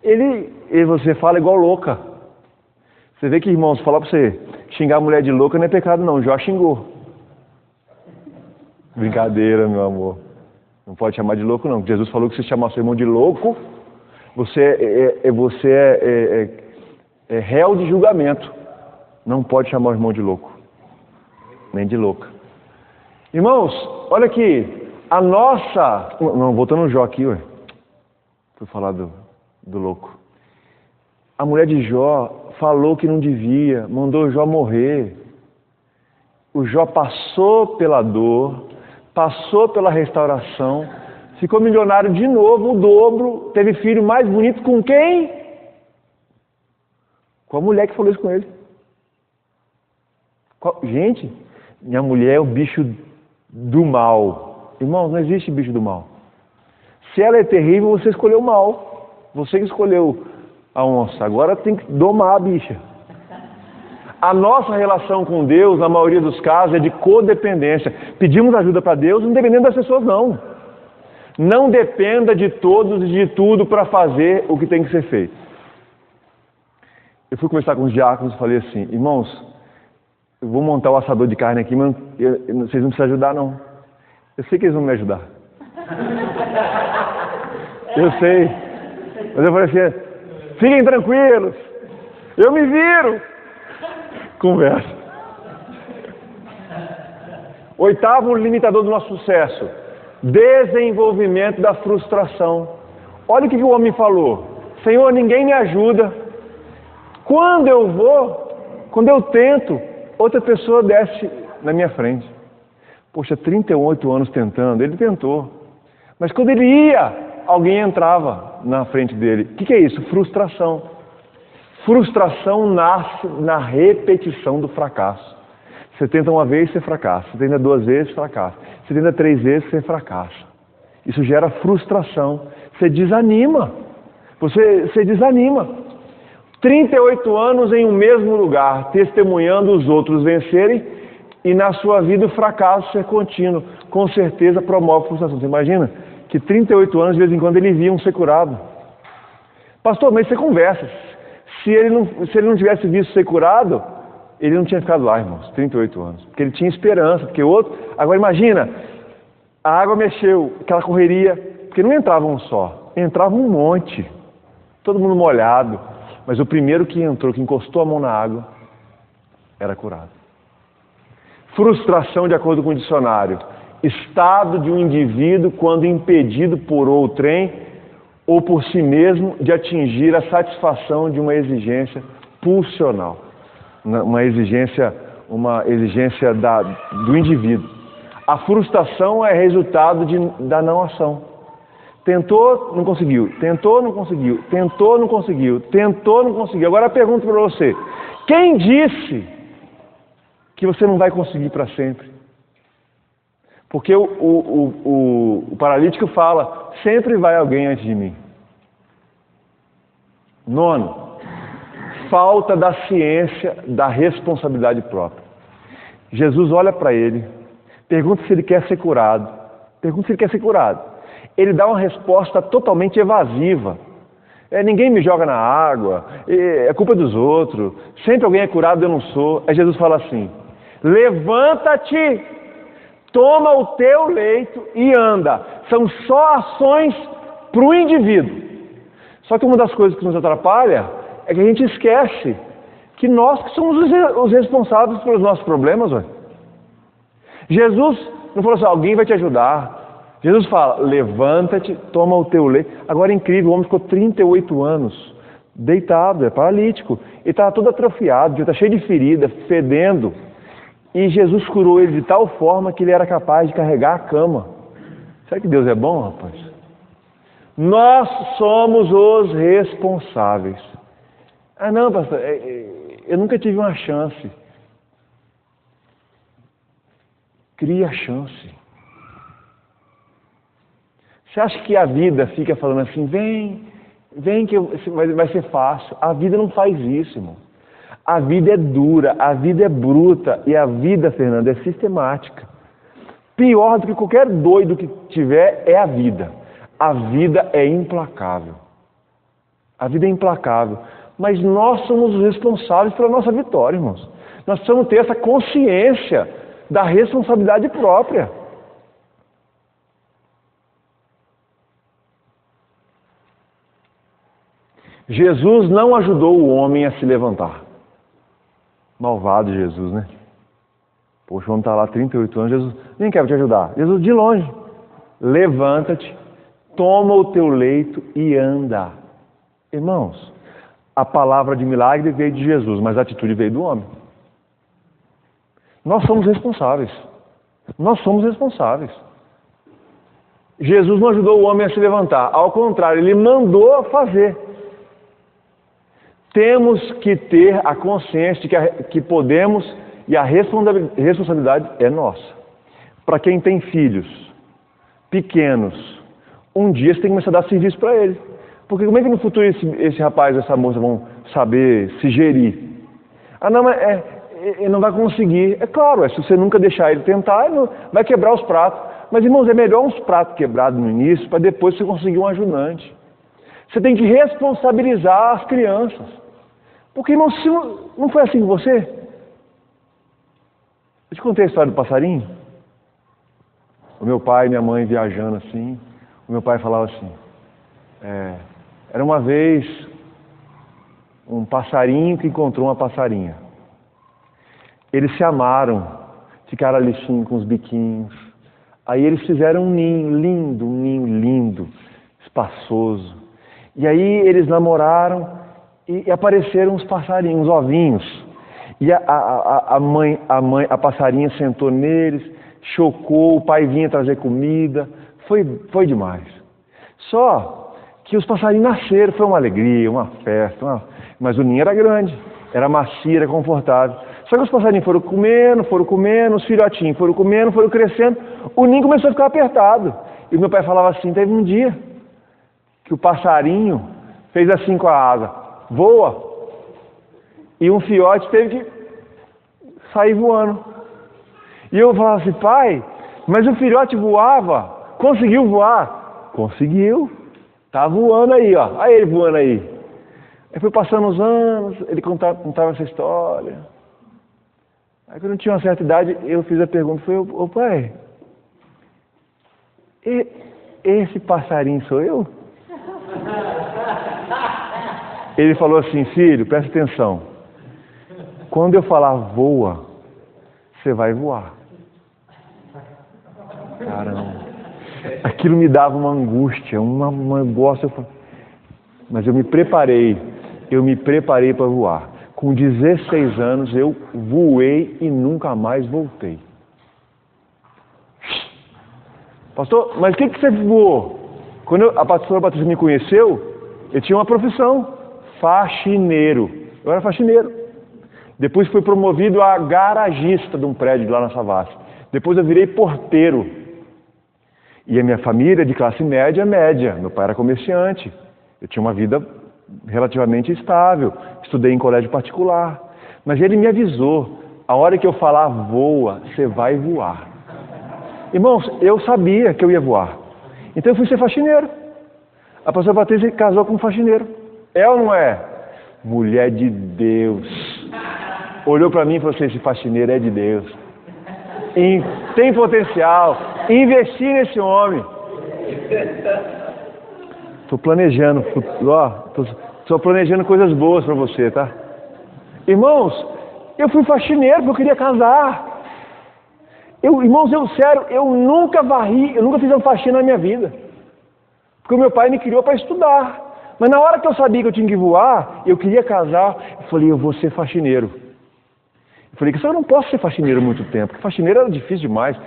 E você fala igual louca. Você vê que, irmãos, falar para você, xingar a mulher de louca não é pecado não, Jó xingou. Brincadeira, meu amor. Não pode chamar de louco não. Jesus falou que se chamar seu irmão de louco, você é réu de julgamento. Não pode chamar o irmão de louco, nem de louca. Irmãos, olha aqui, a nossa... Não, voltando no Jó aqui, ué. Fui falar do louco. A mulher de Jó falou que não devia, mandou o Jó morrer. O Jó passou pela dor, passou pela restauração, ficou milionário de novo, o dobro, teve filho mais bonito com quem? Com a mulher que falou isso com ele. Gente, minha mulher é o bicho do mal. Irmãos, não existe bicho do mal. Se ela é terrível, você escolheu o mal. Você que escolheu a onça. Agora tem que domar a bicha. A nossa relação com Deus, na maioria dos casos, é de codependência. Pedimos ajuda para Deus, não dependendo das pessoas, não. Não dependa de todos e de tudo para fazer o que tem que ser feito. Eu fui conversar com os diáconos e falei assim, irmãos, eu vou montar o assador de carne aqui, mas vocês não precisam ajudar, não. Eu sei que eles vão me ajudar. Eu sei. Mas eu falei assim, fiquem tranquilos, eu me viro. Conversa. 8º limitador do nosso sucesso, desenvolvimento da frustração. Olha o que o homem falou. Senhor, ninguém me ajuda. Quando eu tento, outra pessoa desce na minha frente. Poxa, 38 anos tentando, ele tentou. Mas quando ele ia, alguém entrava na frente dele. O que é isso? Frustração. Frustração nasce na repetição do fracasso. Você tenta uma vez, você fracassa. Você tenta 2 vezes, fracassa. Você tenta 3 vezes, você fracassa. Isso gera frustração. Você desanima. Você desanima. 38 anos em um mesmo lugar, testemunhando os outros vencerem, e na sua vida o fracasso ser contínuo. Com certeza promove frustração. Você imagina que 38 anos, de vez em quando, ele via um ser curado. Pastor, mas você conversa. Se ele não tivesse visto ser curado, ele não tinha ficado lá, irmãos, 38 anos. Porque ele tinha esperança, porque o outro... Agora imagina, a água mexeu, aquela correria, porque não entrava um só, entrava um monte, todo mundo molhado. Mas o primeiro que entrou, que encostou a mão na água, era curado. Frustração, de acordo com o dicionário, estado de um indivíduo quando impedido por outrem ou por si mesmo de atingir a satisfação de uma exigência pulsional, uma exigência do indivíduo. A frustração é resultado da não ação. Tentou, não conseguiu. Tentou, não conseguiu. Tentou, não conseguiu. Tentou, não conseguiu. Agora eu pergunto para você: quem disse que você não vai conseguir para sempre? Porque o paralítico fala: sempre vai alguém antes de mim. 9, falta da ciência da responsabilidade própria. Jesus olha para ele, pergunta se ele quer ser curado. Ele dá uma resposta totalmente evasiva. Ninguém me joga na água, é culpa dos outros, sempre alguém é curado, eu não sou. Aí Jesus fala assim: levanta-te, toma o teu leito e anda. São só ações para o indivíduo. Só que uma das coisas que nos atrapalha é que a gente esquece que nós que somos os responsáveis pelos nossos problemas. Ué. Jesus não falou assim: alguém vai te ajudar. Jesus fala: levanta-te, toma o teu leito. Agora é incrível, o homem ficou 38 anos deitado, é paralítico. Ele estava todo atrofiado, está cheio de ferida, fedendo. E Jesus curou ele de tal forma que ele era capaz de carregar a cama. Será que Deus é bom, rapaz? Nós somos os responsáveis. Ah, não, pastor, eu nunca tive uma chance. Cria a chance. Você acha que a vida fica falando assim: vem que vai ser fácil? A vida não faz isso, irmão. A vida é dura, a vida é bruta, e a vida, Fernando, é sistemática. Pior do que qualquer doido que tiver é a vida. A vida é implacável. A vida é implacável. Mas nós somos os responsáveis pela nossa vitória, irmãos. Nós precisamos ter essa consciência da responsabilidade própria. Jesus não ajudou o homem a se levantar. Malvado Jesus, né? Poxa, o homem está lá há 38 anos, Jesus, nem quero te ajudar. Jesus, de longe, levanta-te, toma o teu leito e anda. Irmãos, a palavra de milagre veio de Jesus, mas a atitude veio do homem. Nós somos responsáveis. Nós somos responsáveis. Jesus não ajudou o homem a se levantar. Ao contrário, ele mandou fazer. Temos que ter a consciência de que podemos, e a responsabilidade é nossa. Para quem tem filhos pequenos, um dia você tem que começar a dar serviço para ele. Porque como é que no futuro esse rapaz e essa moça vão saber se gerir? Ah, não, mas ele não vai conseguir. É claro, se você nunca deixar ele tentar, ele vai quebrar os pratos. Mas, irmãos, é melhor uns pratos quebrados no início, para depois você conseguir um ajudante. Você tem que responsabilizar as crianças. Porque, irmão, se não foi assim com você? Eu te contei a história do passarinho? O meu pai e minha mãe viajando assim, o meu pai falava assim: era uma vez um passarinho que encontrou uma passarinha. Eles se amaram, ficaram ali assim com os biquinhos. Aí eles fizeram um ninho lindo, espaçoso. E aí eles namoraram e apareceram uns passarinhos, uns ovinhos. E a passarinha sentou neles, chocou, o pai vinha trazer comida. Foi demais. Só que os passarinhos nasceram, foi uma alegria, uma festa, mas o ninho era grande, era macio, era confortável. Só que os passarinhos foram comendo, os filhotinhos foram comendo, foram crescendo, o ninho começou a ficar apertado. E meu pai falava assim: teve um dia que o passarinho fez assim com a asa: voa. E um filhote teve que sair voando. E eu falava assim: pai, mas o filhote voava, conseguiu voar? Conseguiu. Tá voando aí, ó. Olha ele voando aí. Aí foi passando os anos, ele contava essa história. Aí quando eu tinha uma certa idade, eu fiz a pergunta, ô pai, esse passarinho sou eu? Ele falou assim: filho, presta atenção. Quando eu falar voa, você vai voar. Caramba. Aquilo me dava uma angústia, um negócio. Mas eu me preparei para voar. Com 16 anos eu voei e nunca mais voltei. Pastor, mas o que você voou? Quando a pastora Patrícia me conheceu, eu tinha uma profissão, faxineiro. Eu era faxineiro. Depois fui promovido a garagista de um prédio lá na Savassi. Depois eu virei porteiro. E a minha família de classe média. Meu pai era comerciante. Eu tinha uma vida relativamente estável. Estudei em colégio particular. Mas ele me avisou, a hora que eu falar voa, você vai voar. Irmãos, eu sabia que eu ia voar. Então eu fui ser faxineiro. A pastora Patrícia casou com um faxineiro. É ou não é? Mulher de Deus. Olhou para mim e falou assim, esse faxineiro é de Deus. Tem potencial. Investir nesse homem. Estou planejando, estou planejando coisas boas para você, tá? Irmãos, eu fui faxineiro porque eu queria casar. Irmãos, eu nunca fiz uma faxina na minha vida. Porque o meu pai me criou para estudar. Mas na hora que eu sabia que eu tinha que voar, eu queria casar, eu falei, eu vou ser faxineiro. Eu falei que eu não posso ser faxineiro muito tempo, porque faxineiro era difícil demais.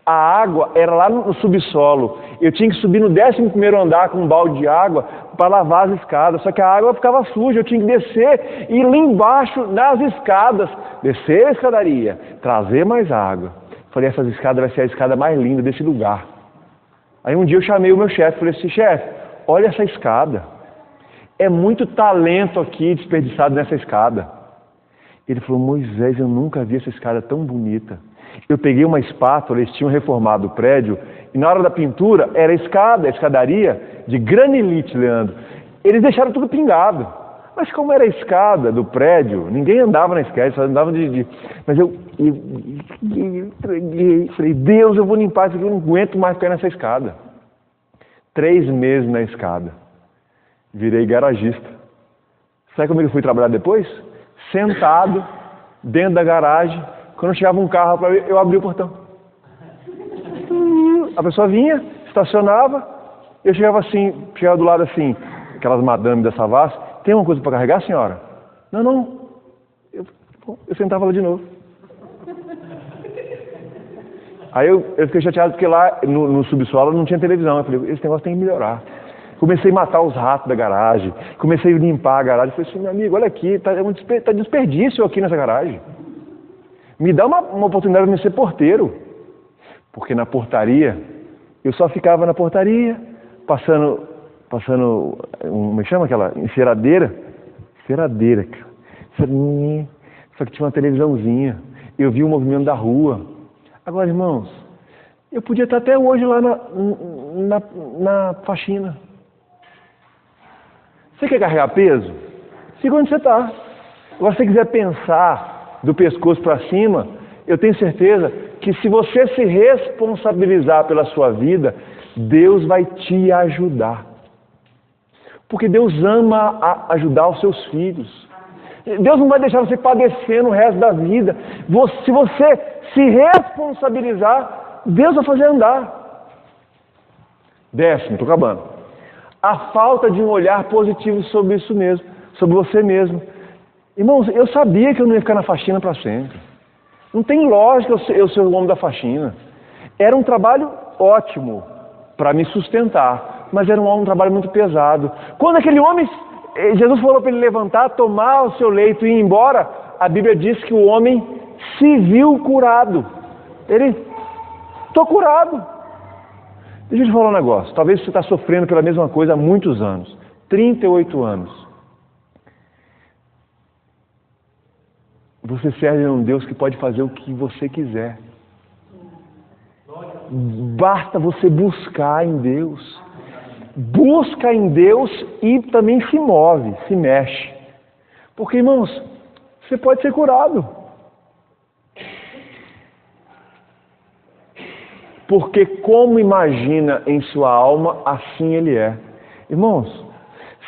A água era lá no subsolo. Eu tinha que subir no 11º andar com um balde de água para lavar as escadas. Só que a água ficava suja, eu tinha que descer e ir lá embaixo nas escadas, descer a escadaria, trazer mais água. Falei, essas escadas vai ser a escada mais linda desse lugar. Aí um dia eu chamei o meu chefe, falei assim, chefe, olha essa escada. É muito talento aqui desperdiçado nessa escada. Ele falou, Moisés, eu nunca vi essa escada tão bonita. Eu peguei uma espátula, eles tinham reformado o prédio, e na hora da pintura era a escadaria de granilite, Leandro. Eles deixaram tudo pingado. Mas como era a escada do prédio, ninguém andava na escada, só andava Mas eu falei, Deus, eu vou limpar isso aqui, eu não aguento mais ficar nessa escada. 3 meses na escada. Virei garagista. Sabe como eu fui trabalhar depois? Sentado, dentro da garagem. Quando chegava um carro para mim, eu abria o portão. A pessoa vinha, estacionava, eu chegava do lado assim, aquelas madames da Savassi, tem uma coisa para carregar, senhora? Não. Eu sentava lá de novo. Aí eu fiquei chateado porque lá no subsolo não tinha televisão. Eu falei, esse negócio tem que melhorar. Comecei a matar os ratos da garagem, comecei a limpar a garagem. Falei assim, meu amigo, olha aqui, tá desperdício aqui nessa garagem. Me dá uma oportunidade de ser porteiro. Porque na portaria, eu só ficava na portaria, passando como chama aquela? Enceradeira, cara. Só que tinha uma televisãozinha. Eu vi o movimento da rua. Agora, irmãos, eu podia estar até hoje lá na faxina. Você quer carregar peso? Siga onde você está. Agora, se você quiser pensar do pescoço para cima, eu tenho certeza que se você se responsabilizar pela sua vida, Deus vai te ajudar. Porque Deus ama ajudar os seus filhos. Deus não vai deixar você padecer no resto da vida. Se você se responsabilizar, Deus vai fazer andar. 10º, estou acabando. A falta de um olhar positivo sobre isso mesmo, sobre você mesmo. Irmãos, eu sabia que eu não ia ficar na faxina para sempre. Não tem lógica eu ser o homem da faxina. Era um trabalho ótimo para me sustentar, mas era um trabalho muito pesado. Quando aquele homem, Jesus falou para ele levantar, tomar o seu leito e ir embora, a Bíblia diz que o homem se viu curado. Estou curado. Deixa eu te falar um negócio. Talvez você está sofrendo pela mesma coisa há muitos anos. 38 anos. Você serve a um Deus que pode fazer o que você quiser. Basta você buscar em Deus. Busca em Deus e também se move, se mexe. Porque, irmãos, você pode ser curado. Porque como imagina em sua alma, assim ele é. Irmãos,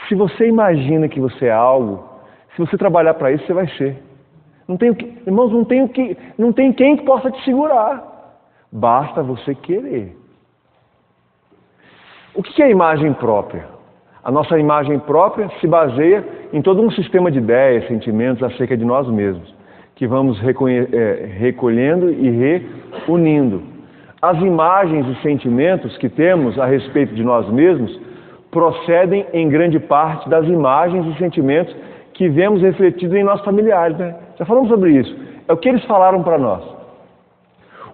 se você imagina que você é algo, se você trabalhar para isso, você vai ser. Irmãos, não tem quem que possa te segurar. Basta você querer. O que é imagem própria? A nossa imagem própria se baseia em todo um sistema de ideias, sentimentos acerca de nós mesmos, que vamos recolhendo e reunindo. As imagens e sentimentos que temos a respeito de nós mesmos procedem em grande parte das imagens e sentimentos que vemos refletidos em nossos familiares, né? Já falamos sobre isso. É o que eles falaram para nós.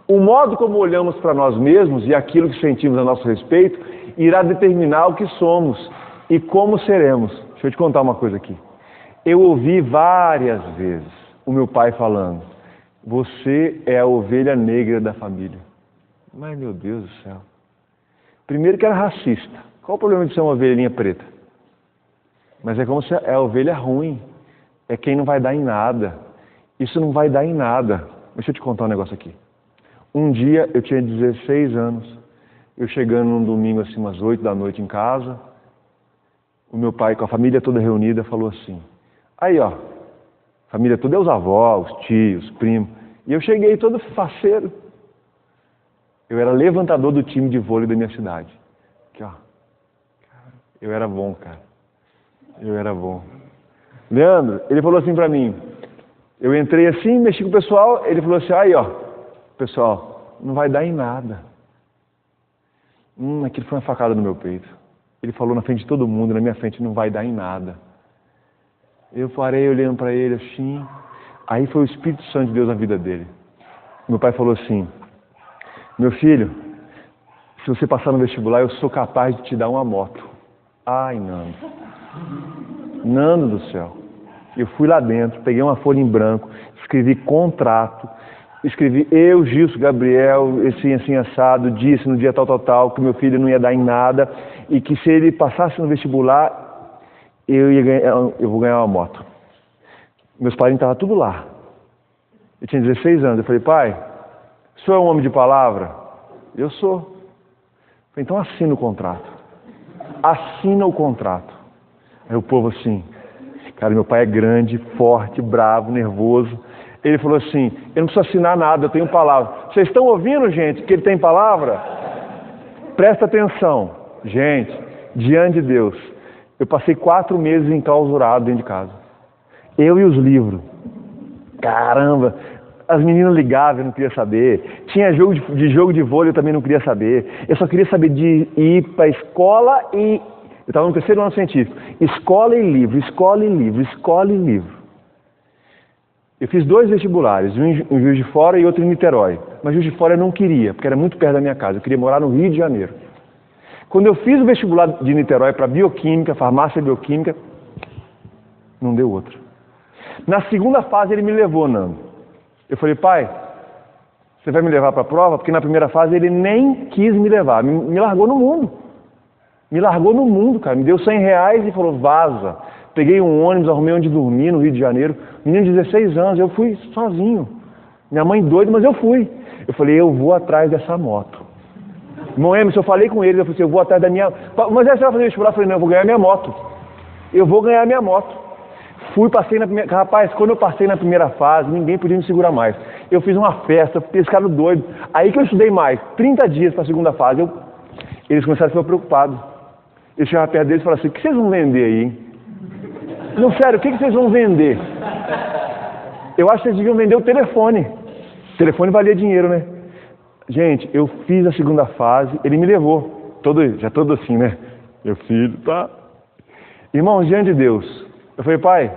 O modo como olhamos para nós mesmos e aquilo que sentimos a nosso respeito irá determinar o que somos e como seremos. Deixa eu te contar uma coisa aqui. Eu ouvi várias vezes o meu pai falando: você é a ovelha negra da família. Mas, meu Deus do céu. Primeiro que era racista. Qual o problema de ser uma ovelhinha preta? Mas é como se é a ovelha ruim. É quem não vai dar em nada. Isso não vai dar em nada. Deixa eu te contar um negócio aqui. Um dia eu tinha 16 anos. Eu chegando num domingo assim, umas 8 da noite em casa. O meu pai, com a família toda reunida, falou assim: aí ó, família toda é os avós, os tios, os primos. E eu cheguei todo faceiro. Eu era levantador do time de vôlei da minha cidade. Aqui, ó. Eu era bom, cara. Eu era bom. Leandro, ele falou assim pra mim. Eu entrei assim, mexi com o pessoal. Ele falou assim: aí, ó, pessoal, não vai dar em nada. Aquilo foi uma facada no meu peito. Ele falou na frente de todo mundo, na minha frente: não vai dar em nada. Eu parei olhando pra ele assim. Aí foi o Espírito Santo de Deus na vida dele. Meu pai falou assim: meu filho, se você passar no vestibular, eu sou capaz de te dar uma moto. Ai, Nando. Nando do céu. Eu fui lá dentro, peguei uma folha em branco, escrevi contrato, escrevi eu, Gilson, Gabriel, assim assado, disse no dia tal, que meu filho não ia dar em nada e que se ele passasse no vestibular, eu vou ganhar uma moto. Meus parentes estavam tudo lá. Eu tinha 16 anos. Eu falei: pai, o senhor é um homem de palavra? Eu sou. Eu falei: então assina o contrato. Assina o contrato. Aí o povo assim, cara, meu pai é grande, forte, bravo, nervoso. Ele falou assim: eu não preciso assinar nada, eu tenho palavra. Vocês estão ouvindo, gente, que ele tem palavra? Presta atenção. Gente, diante de Deus, eu passei 4 meses enclausurado dentro de casa. Eu e os livros. Caramba! As meninas ligavam, eu não queria saber. Tinha jogo de vôlei, eu também não queria saber. Eu só queria saber de ir para a escola e... Eu estava no 3º ano científico. Escola e livro, escola e livro, escola e livro. Eu fiz 2 vestibulares, um em Juiz de Fora e outro em Niterói. Mas Juiz de Fora eu não queria, porque era muito perto da minha casa. Eu queria morar no Rio de Janeiro. Quando eu fiz o vestibular de Niterói para bioquímica, farmácia bioquímica, não deu outro. Na segunda fase ele me levou, Nando. Eu falei: pai, você vai me levar para a prova? Porque na primeira fase ele nem quis me levar, me largou no mundo. Me largou no mundo, cara. Me deu R$100 e falou: vaza. Peguei um ônibus, arrumei onde dormir no Rio de Janeiro. Menino de 16 anos, eu fui sozinho. Minha mãe doida, mas eu fui. Eu falei: eu vou atrás dessa moto. Irmão Emerson, eu falei com ele, eu falei assim: eu vou atrás da minha... Mas aí você vai fazer vestibular? Eu falei: não, eu vou ganhar minha moto. Eu vou ganhar minha moto. Fui, passei na primeira... Rapaz, quando eu passei na primeira fase, ninguém podia me segurar mais. Eu fiz uma festa, fiquei esse cara doido. Aí que eu estudei mais, 30 dias para a segunda fase. Eles começaram a ficar preocupados. Eu chegava perto deles e falava assim: o que vocês vão vender aí, hein? Não, sério, o que vocês vão vender? Eu acho que vocês deviam vender o telefone. O telefone valia dinheiro, né? Gente, eu fiz a segunda fase, ele me levou. Já todo assim, né? Meu filho, tá? Irmão, diante de Deus, eu falei: pai,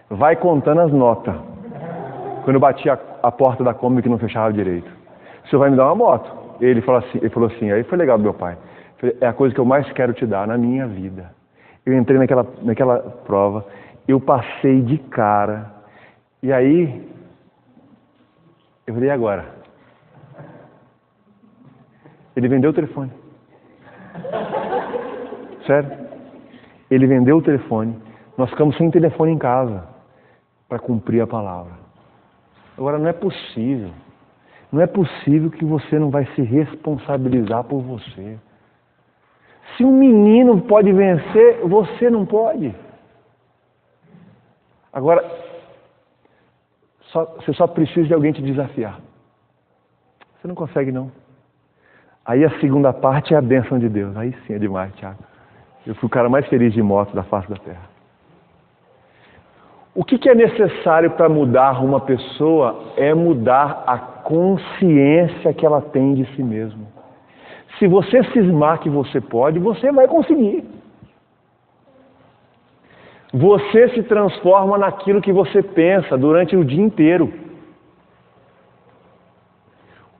vai contando as notas. Quando eu bati a porta da Kombi que não fechava direito: o senhor vai me dar uma moto? Ele falou assim, aí foi legal do meu pai: é a coisa que eu mais quero te dar na minha vida. Eu entrei naquela prova, eu passei de cara, e aí eu falei: e agora? Ele vendeu o telefone. Sério? Ele vendeu o telefone. Nós ficamos sem telefone em casa para cumprir a palavra. Agora, não é possível. Não é possível que você não vai se responsabilizar por você. Se um menino pode vencer, você não pode. Agora, Você só precisa de alguém te desafiar. Você não consegue, não. Aí a segunda parte é a bênção de Deus. Aí sim é demais, Tiago. Eu fui o cara mais feliz de moto da face da terra. O que é necessário para mudar uma pessoa é mudar a consciência que ela tem de si mesma. Se você cismar que você pode, você vai conseguir. Você se transforma naquilo que você pensa durante o dia inteiro.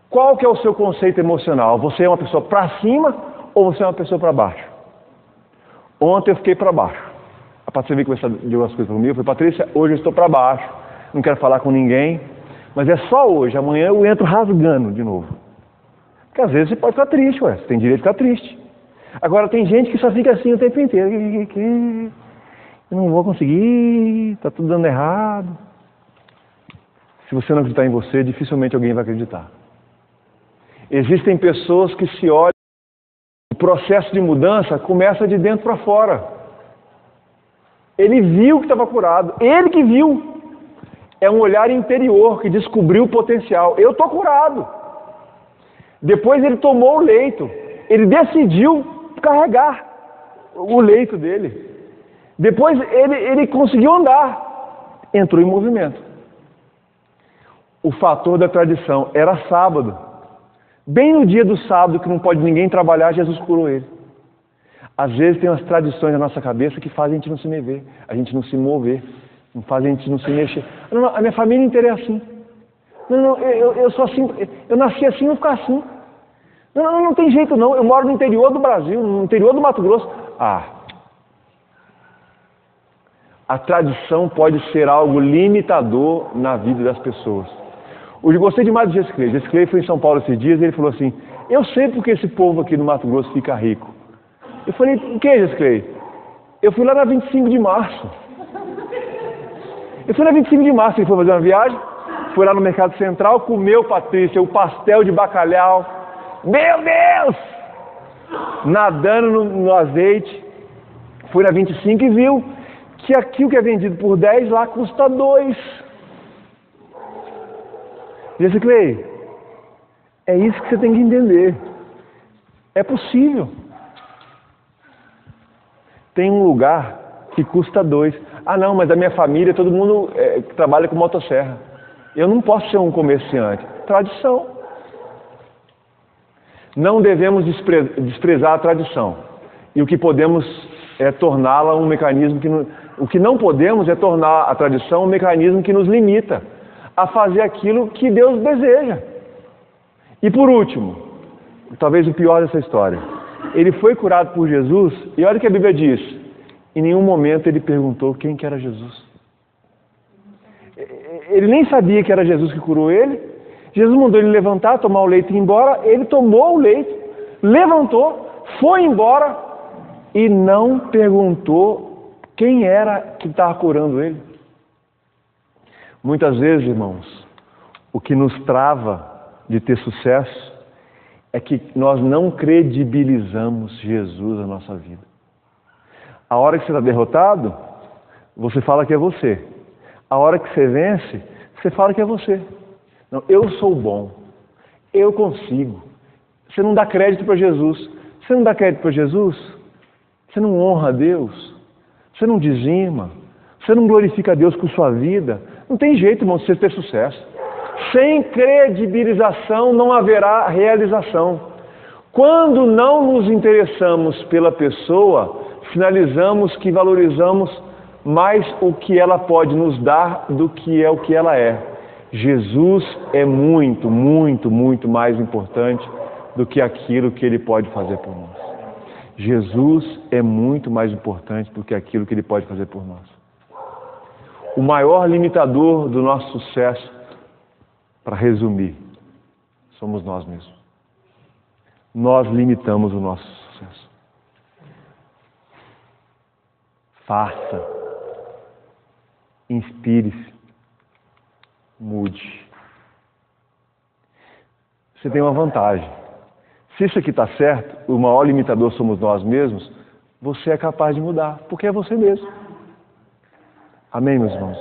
Qual que é o seu conceito emocional? Você é uma pessoa para cima ou você é uma pessoa para baixo? Ontem eu fiquei para baixo. A Patrícia veio conversar de algumas coisas comigo. Eu falei, Patrícia, hoje eu estou para baixo. Não quero falar com ninguém. Mas é só hoje. Amanhã eu entro rasgando de novo. Porque às vezes você pode ficar triste, ué. Você tem direito de ficar triste. Agora tem gente que só fica assim o tempo inteiro. Eu não vou conseguir. Está tudo dando errado. Se você não acreditar em você, dificilmente alguém vai acreditar. Existem pessoas que se olham, o processo de mudança começa de dentro para fora. Ele viu que estava curado, ele que viu. É um olhar interior que descobriu o potencial. Eu estou curado. Depois ele tomou o leito, ele decidiu carregar o leito dele. Depois ele conseguiu andar, entrou em movimento. O fator da tradição era sábado. Bem no dia do sábado, que não pode ninguém trabalhar, Jesus curou ele. Às vezes tem umas tradições na nossa cabeça que fazem a gente não se mover, a gente não se mover, não fazem a gente não se mexer. Não, a minha família inteira é assim. Eu sou assim, eu nasci assim, vou ficar assim. Não tem jeito não, eu moro no interior do Brasil, no interior do Mato Grosso. A tradição pode ser algo limitador na vida das pessoas. Eu gostei demais do Jesse Clay. Jesse Clay foi em São Paulo esses dias e ele falou assim, eu sei porque esse povo aqui no Mato Grosso fica rico. Eu falei, o que, Jesse Clay? Eu fui lá na 25 de março. Eu fui na 25 de março, ele foi fazer uma viagem, foi lá no Mercado Central, comeu, Patrícia, o pastel de bacalhau. Meu Deus! Nadando no azeite. Foi na 25 e viu que aqui o que é vendido por 10 lá custa 2. Jesse Clay, é isso que você tem que entender. É possível. Tem um lugar que custa 2. Não, mas da minha família todo mundo trabalha com motosserra. Eu não posso ser um comerciante. Tradição. Não devemos desprezar a tradição. E o que podemos é torná-la um mecanismo que... O que não podemos é tornar a tradição um mecanismo que nos limita a fazer aquilo que Deus deseja. E por último, talvez o pior dessa história, ele foi curado por Jesus, e olha o que a Bíblia diz, em nenhum momento ele perguntou quem que era Jesus. Ele nem sabia que era Jesus que curou ele. Jesus mandou ele levantar, tomar o leito e ir embora. Ele tomou o leito, levantou, foi embora e não perguntou quem era que estava curando ele. Muitas vezes, irmãos, o que nos trava de ter sucesso é que nós não credibilizamos Jesus na nossa vida. A hora que você está derrotado, você fala que é você. A hora que você vence, você fala que é você. Não, eu sou bom, eu consigo. Você não dá crédito para Jesus. Você não dá crédito para Jesus? Você não honra a Deus? Você não dizima? Você não glorifica a Deus com sua vida? Não tem jeito, irmão, de você ter sucesso. Sem credibilização não haverá realização. Quando não nos interessamos pela pessoa, sinalizamos que valorizamos mais o que ela pode nos dar do que é o que ela é. Jesus é muito, muito, muito mais importante do que aquilo que Ele pode fazer por nós. Jesus é muito mais importante do que aquilo que Ele pode fazer por nós. O maior limitador do nosso sucesso, para resumir, somos nós mesmos. Nós limitamos o nosso sucesso. Faça. Inspire-se. Mude. Você tem uma vantagem. Se isso aqui está certo, o maior limitador somos nós mesmos, você é capaz de mudar, porque é você mesmo. Amém, meus irmãos?